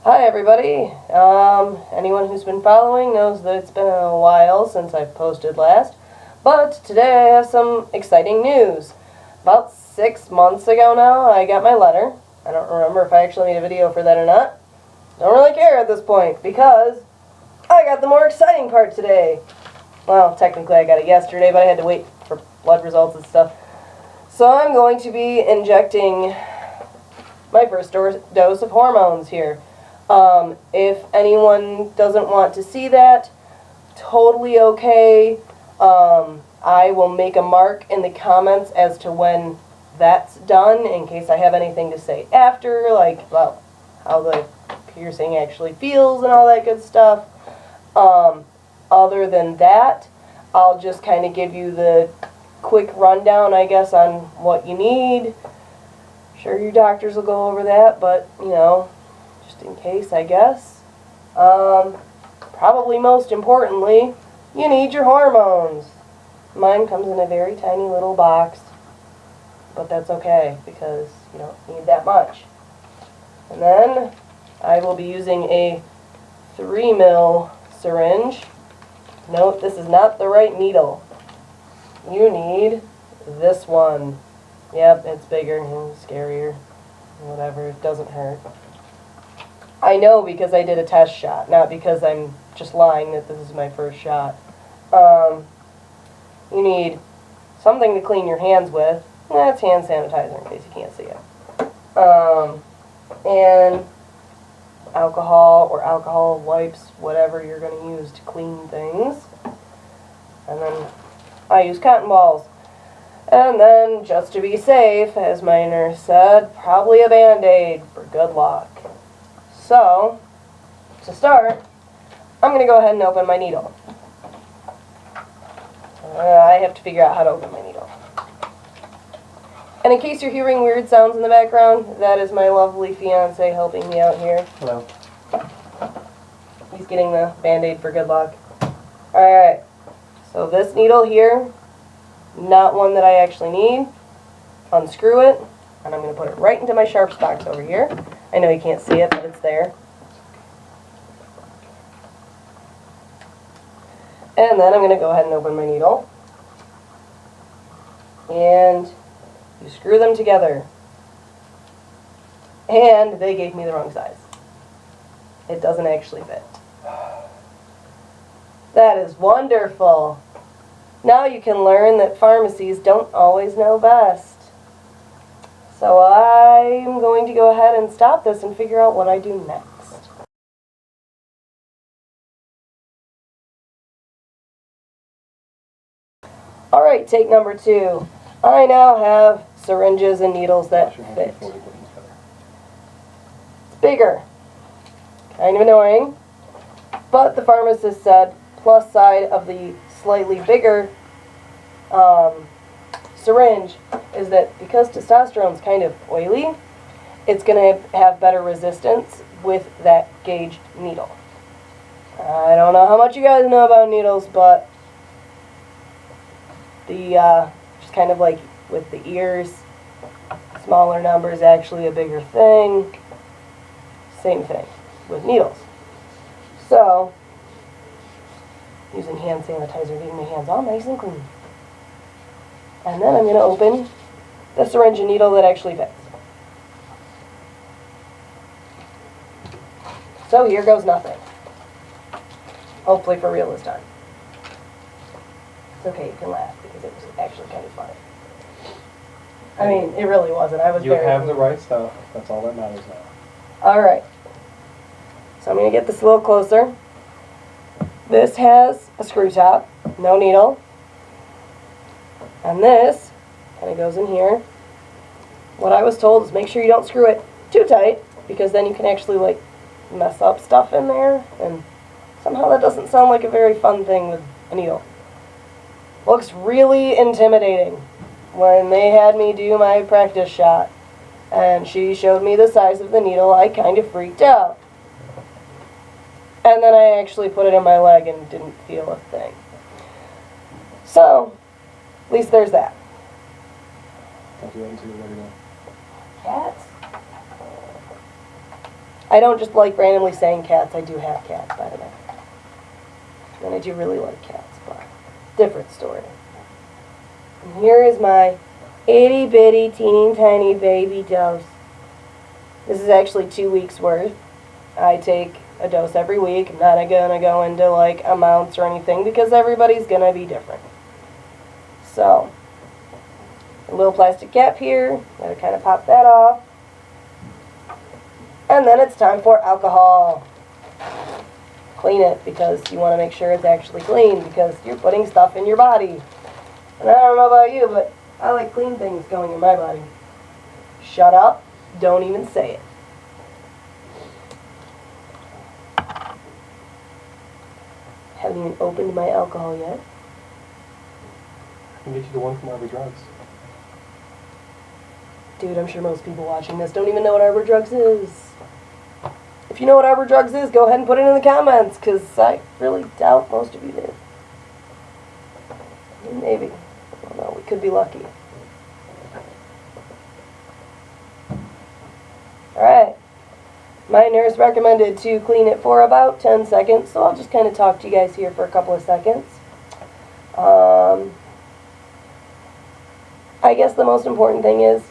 Hi everybody. Anyone who's been following knows that it's been a while since I've posted last, but today I have some exciting news. About 6 months ago now, I got my letter. I don't remember if I actually made a video for that or not. Don't really care at this point, because I got the more exciting part today. Well, technically I got it yesterday, but I had to wait for blood results and stuff. So I'm going to be injecting my first dose of hormones here. If anyone doesn't want to see that, totally okay. I will make a mark in the comments as to when that's done, in case I have anything to say after, like about how the piercing actually feels and all that good stuff. Other than that, I'll just kind of give you the quick rundown, I guess, on what you need. Sure, your doctors will go over that, but, you know, just in case, I guess. Probably most importantly, you need your hormones. Mine comes in a very tiny little box, but that's okay because you don't need that much. And then I will be using a 3 ml syringe. Note, this is not the right needle. You need this one. Yep, it's bigger and scarier. Whatever, it doesn't hurt. I know because I did a test shot, not because I'm just lying that this is my first shot. You need something to clean your hands with. That's hand sanitizer in case you can't see it. And alcohol or alcohol wipes, whatever you're going to use to clean things. And then I use cotton balls. And then, just to be safe, as my nurse said, probably a Band-Aid for good luck. So, to start, I'm going to go ahead and open my needle. I have to figure out how to open my needle. And in case you're hearing weird sounds in the background, that is my lovely fiance helping me out here. Hello. He's getting the Band-Aid for good luck. Alright, so this needle here, not one that I actually need. Unscrew it, and I'm going to put it right into my sharps box over here. I know you can't see it, but it's there. And then I'm going to go ahead and open my needle. And you screw them together. And they gave me the wrong size. It doesn't actually fit. That is wonderful. Now you can learn that pharmacies don't always know best. So I'm going to go ahead and stop this and figure out what I do next. Alright, take number 2. I now have syringes and needles that fit. It's bigger. Kind of annoying. But the pharmacist said, plus side of the slightly bigger syringe is that because testosterone is kind of oily, it's going to have better resistance with that gauged needle. I don't know how much you guys know about needles, but the just kind of like with the ears, smaller number is actually a bigger thing. Same thing with needles. So, using hand sanitizer, getting my hands all nice and clean. And then I'm going to open the syringe and needle that actually fits. So here goes nothing. Hopefully for real this time. It's okay, you can laugh because it was actually kind of funny. I mean, it really wasn't. I was You have the right stuff. That's all that matters now. Alright. So I'm going to get this a little closer. This has a screw top, no needle. And this kind of goes in here. What I was told is make sure you don't screw it too tight, because then you can actually like mess up stuff in there, and somehow that doesn't sound like a very fun thing with a needle. Looks really intimidating. When they had me do my practice shot and she showed me the size of the needle, I kind of freaked out. And then I actually put it in my leg and didn't feel a thing. So, at least there's that. Cats? I don't just like randomly saying cats. I do have cats, by the way. And I do really like cats, but different story. And here is my itty bitty teeny tiny baby dose. This is actually 2 weeks worth. I take a dose every week. I'm not gonna go into like amounts or anything because everybody's gonna be different. So, a little plastic cap here. Gotta kind of pop that off. And then it's time for alcohol. Clean it because you want to make sure it's actually clean because you're putting stuff in your body. And I don't know about you, but I like clean things going in my body. Shut up. Don't even say it. Haven't even opened my alcohol yet. I can get you the one from Arbor Drugs. Dude, I'm sure most people watching this don't even know what Arbor Drugs is. If you know what Arbor Drugs is, go ahead and put it in the comments, because I really doubt most of you do. Maybe. I don't know. We could be lucky. Alright. My nurse recommended to clean it for about 10 seconds, so I'll just kind of talk to you guys here for a couple of seconds. I guess the most important thing is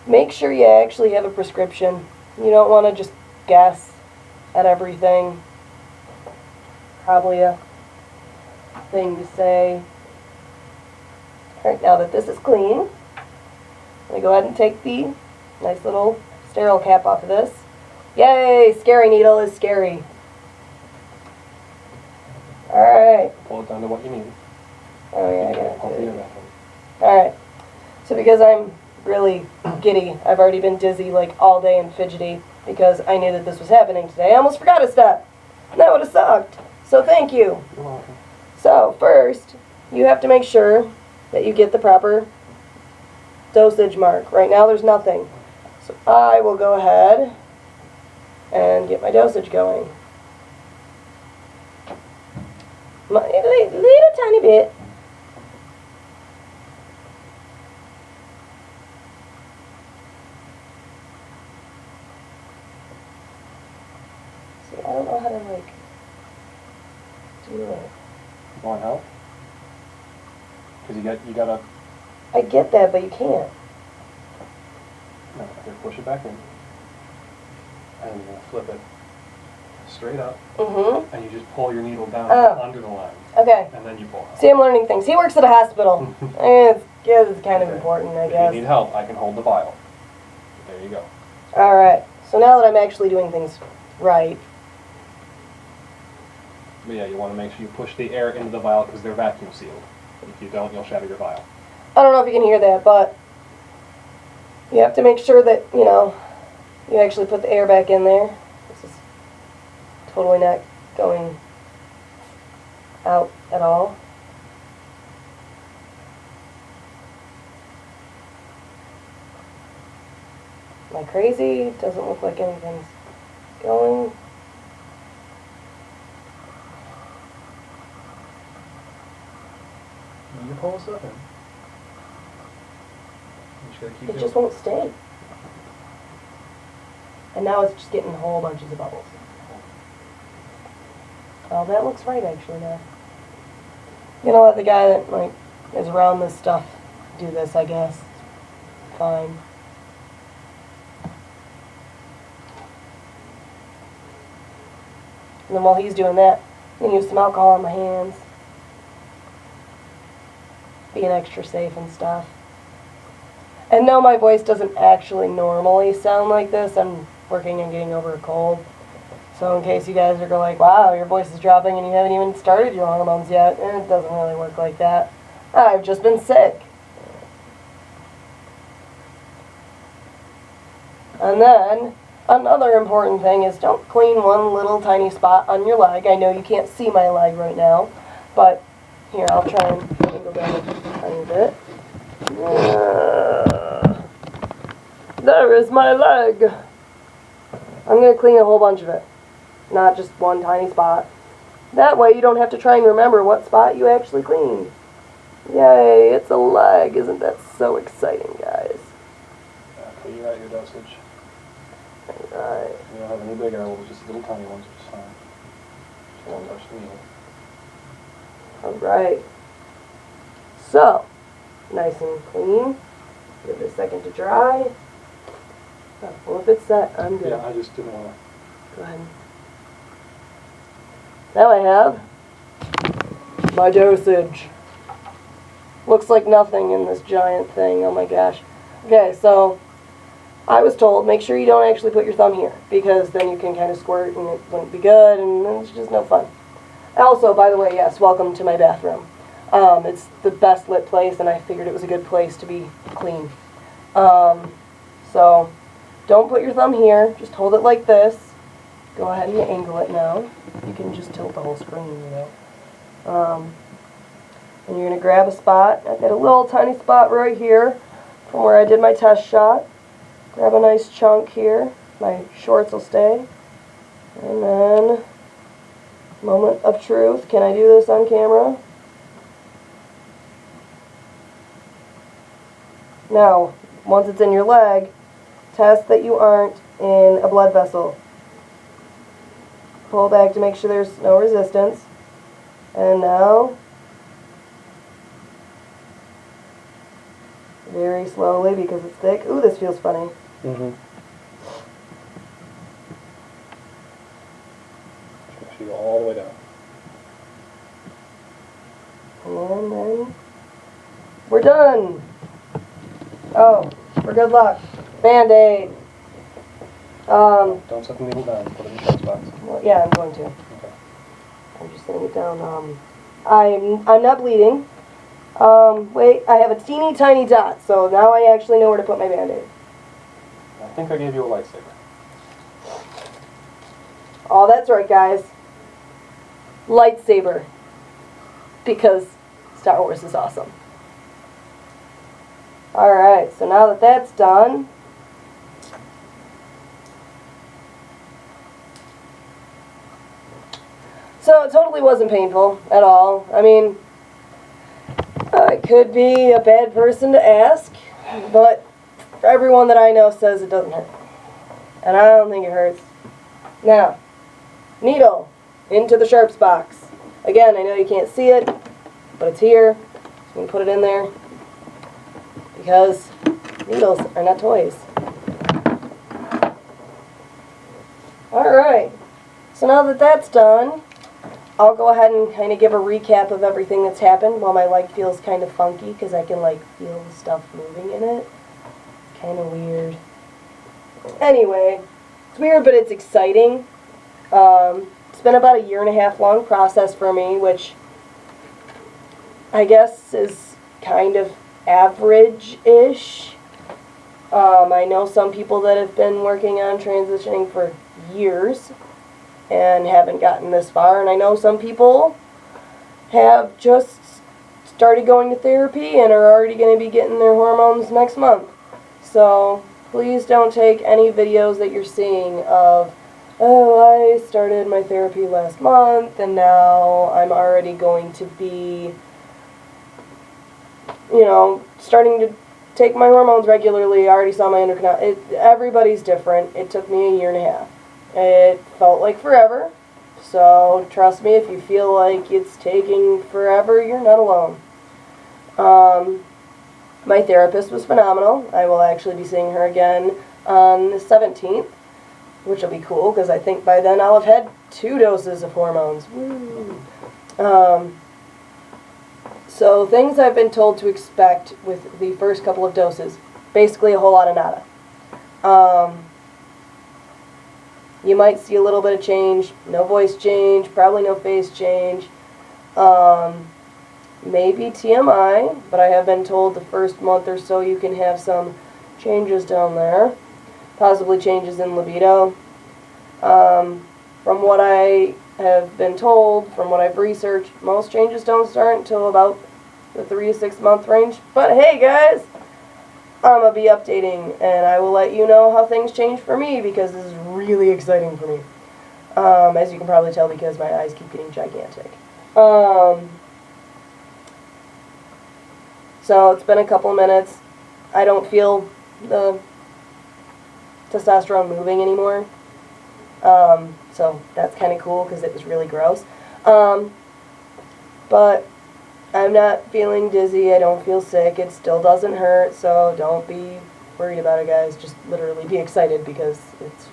make sure you actually have a prescription. You don't want to just guess at everything. Probably a thing to say. Alright, now that this is clean, I'm going to go ahead and take the nice little sterile cap off of this. Yay! Scary needle is scary. Alright. Pull it down to what you need. Oh yeah, I got it. it. Alright. So because I'm really giddy, I've already been dizzy like all day and fidgety because I knew that this was happening today. I almost forgot a step. And that would have sucked. So thank you. You're welcome. So first, you have to make sure that you get the proper dosage mark. Right now there's nothing. So I will go ahead and get my dosage going. Little tiny bit. See, I don't know how to like do it. You want help? Because you gotta. I get that, but you can't. No, here, push it back in. And you're gonna flip it straight up. Mm-hmm. And you just pull your needle down under the line. Okay. And then you pull out. See, I'm learning things. He works at a hospital. It's kind of important, I guess. If you need help, I can hold the vial. There you go. Alright, so now that I'm actually doing things right. But yeah, you want to make sure you push the air into the vial because they're vacuum sealed. If you don't, you'll shatter your vial. I don't know if you can hear that, but you have to make sure that, you know, you actually put the air back in there. This is totally not going out at all. Am I crazy? Doesn't look like anything's going. You pull stuff in. You just gotta keep It just won't stay. And now it's just getting whole bunches of bubbles. Oh, that looks right actually now. I'm gonna let the guy that like is around this stuff do this, I guess. Fine. And then while he's doing that, I'm gonna use some alcohol on my hands. Being extra safe and stuff. And no, my voice doesn't actually normally sound like this. I'm working on getting over a cold. So in case you guys are like, wow, your voice is dropping and you haven't even started your hormones yet, it doesn't really work like that. I've just been sick. And then, another important thing is don't clean one little tiny spot on your leg. I know you can't see my leg right now, but here, I'll try and angle down a tiny bit. There is my leg. I'm going to clean a whole bunch of it, not just one tiny spot. That way you don't have to try and remember what spot you actually cleaned. Yay, it's a leg. Isn't that so exciting, guys? Okay, you're at your dosage. Alright. You don't have any big owls, just little tiny ones, which is fine. Just don't touch the needle. Alright. So, nice and clean. Give it a second to dry. Oh, well, if it's set, I'm good. Yeah, I just didn't want to. Go ahead. Now I have my dosage. Looks like nothing in this giant thing. Oh my gosh. Okay, so I was told make sure you don't actually put your thumb here because then you can kind of squirt and it wouldn't be good and it's just no fun. Also, by the way, yes, welcome to my bathroom. It's the best lit place and I figured it was a good place to be clean. So don't put your thumb here. Just hold it like this. Go ahead and angle it now. You can just tilt the whole screen, you know. And you're going to grab a spot. I've got a little tiny spot right here from where I did my test shot. Grab a nice chunk here. My shorts will stay. And then, moment of truth. Can I do this on camera? Now, once it's in your leg, test that you aren't in a blood vessel. Pull back to make sure there's no resistance. And now, very slowly because it's thick. Ooh, this feels funny. Mm-hmm. Make sure you go all the way down. And then we're done. Oh, for good luck. Band-Aid. Don't set the needle down. Put it in the shot box. Well, yeah, I'm going to. Okay. I'm just setting it down. I'm not bleeding. Wait, I have a teeny tiny dot, so now I actually know where to put my Band-Aid. I think I gave you a lightsaber. Oh, that's right, guys. Lightsaber. Because Star Wars is awesome. Alright, so now that that's done, so it totally wasn't painful at all. I mean, I could be a bad person to ask, but everyone that I know says it doesn't hurt. And I don't think it hurts. Now, needle into the sharps box. Again, I know you can't see it, but it's here. So you can put it in there because needles are not toys. Alright, so now that that's done, I'll go ahead and kind of give a recap of everything that's happened while my leg feels kind of funky because I can like feel stuff moving in it. It's kind of weird. Anyway, it's weird but it's exciting. It's been about a 1.5 year long process for me, which I guess is kind of average-ish. I know some people that have been working on transitioning for years and haven't gotten this far, and I know some people have just started going to therapy and are already going to be getting their hormones next month. So please don't take any videos that you're seeing of, oh, I started my therapy last month and now I'm already going to be, you know, starting to take my hormones regularly. I already saw my endocrinologist. Everybody's different. It took me a 1.5 years. It felt like forever. So trust me, if you feel like it's taking forever, you're not alone. My therapist was phenomenal. I will actually be seeing her again on the 17th, which will be cool because I think by then I'll have had 2 doses of hormones. Woo. So things I've been told to expect with the first couple of doses, basically a whole lot of nada. You might see a little bit of change, no voice change, probably no face change, maybe TMI, but I have been told the first month or so you can have some changes down there, possibly changes in libido. From what I have been told, from what I've researched, most changes don't start until about the 3 to 6 month range. But hey guys, I'm going to be updating and I will let you know how things change for me because this is really exciting for me. As you can probably tell because my eyes keep getting gigantic. So it's been a couple minutes. I don't feel the testosterone moving anymore. So that's kind of cool because it was really gross. But I'm not feeling dizzy. I don't feel sick. It still doesn't hurt, so don't be worried about it, guys. Just literally be excited because it's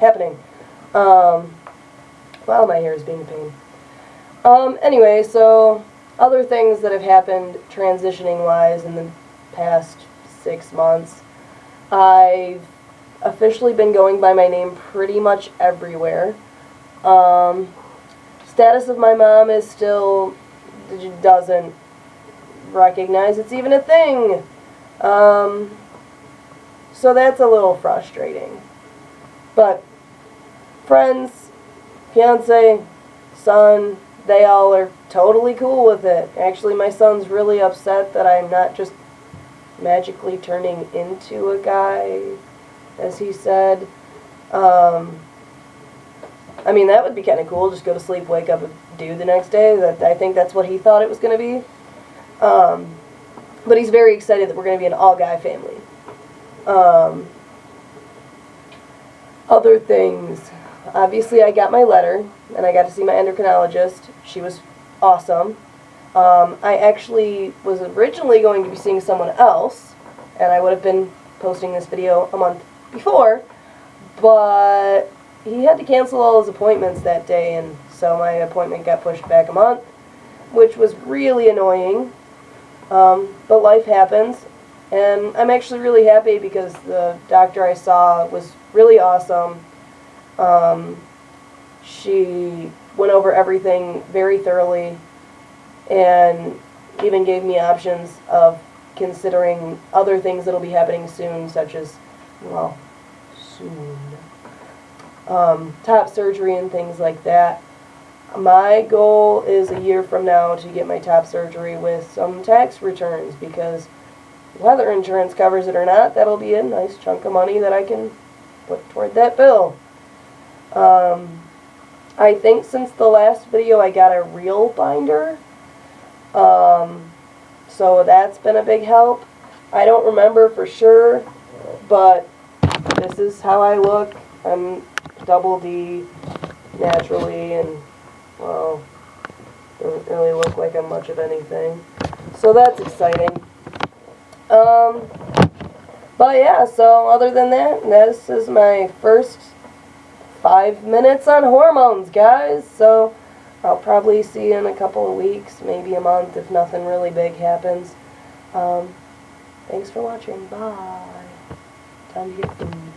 happening. Wow, my hair is being a pain. Anyway, so other things that have happened transitioning-wise in the past 6 months. I've officially been going by my name pretty much everywhere. Status of my mom is still doesn't recognize it's even a thing. So that's a little frustrating. But friends, fiance, son, they all are totally cool with it. Actually, my son's really upset that I'm not just magically turning into a guy, as he said. I mean, that would be kind of cool. Just go to sleep, wake up a dude the next day. I think that's what he thought it was going to be. But he's very excited that we're going to be an all-guy family. Other things. Obviously, I got my letter, and I got to see my endocrinologist. She was awesome. I actually was originally going to be seeing someone else, and I would have been posting this video a month before, but he had to cancel all his appointments that day, and so my appointment got pushed back a month, which was really annoying, but life happens, and I'm actually really happy because the doctor I saw was really awesome. She went over everything very thoroughly and even gave me options of considering other things that'll be happening soon, such as, well, soon, top surgery and things like that. My goal is a year from now to get my top surgery with some tax returns, because whether insurance covers it or not, that'll be a nice chunk of money that I can put toward that bill. I think since the last video I got a real binder, so that's been a big help. I don't remember for sure, but this is how I look. I'm double D naturally, and, well, doesn't really look like I'm much of anything. So that's exciting. But yeah, so other than that, this is my first 5 minutes on hormones, guys. So I'll probably see you in a couple of weeks, maybe a month, if nothing really big happens. Thanks for watching. Bye. Time to get food.